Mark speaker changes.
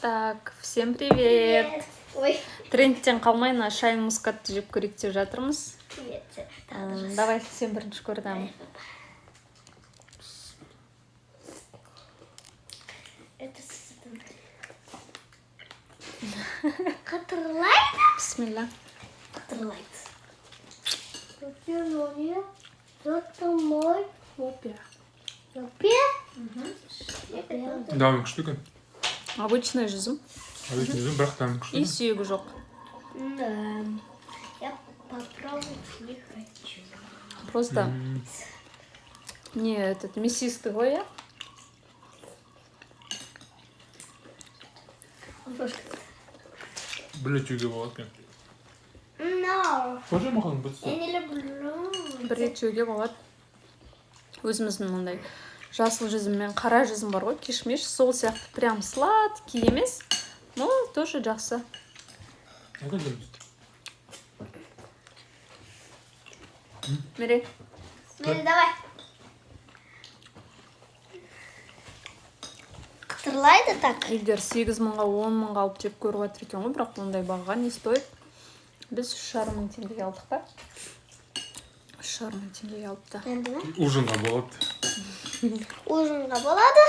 Speaker 1: Так, всем привет!
Speaker 2: Ой.
Speaker 1: Трендтен қалмай мына шайын мускатты жеп көрейік деп жатырмыз. Давай сен бірінші көрдім.
Speaker 2: Это Катерлайт?
Speaker 1: Бисмилля.
Speaker 2: Катерлайт. Это мой мопе. Мопе?
Speaker 3: Дәмі күшті екен.
Speaker 1: Обычный жүзім.
Speaker 3: Обычный жүзім, бірақ дәмі күшті.
Speaker 1: И сүйегі жоқ.
Speaker 2: Да. Я попробовать не хочу.
Speaker 1: Просто не этот мясистый ғой, я.
Speaker 3: Бір рет жеуге болады екен.
Speaker 2: No.
Speaker 3: Тоже маған бітсі.
Speaker 2: Я не люблю.
Speaker 1: Бір рет жеуге болады. Өзіміздің мындай жасыл жүзім мен қара жүзім бар ғой, кишмиш. Сол сияқты прям сладкий емес, но тоже жақсы.
Speaker 3: Әкел деміз.
Speaker 1: Мерек.
Speaker 2: Давай. Катерлайт так.
Speaker 1: Егер 8 мыңға 10 мыңға алып жеп көріп жатыр екен ғой, бірақ ондай бағаға не стоит? Біз 3,5 мың теңгеге алдық та. 3,5 мың теңгеге алыпты.
Speaker 3: Ужинға болады.
Speaker 2: Ужинға болады.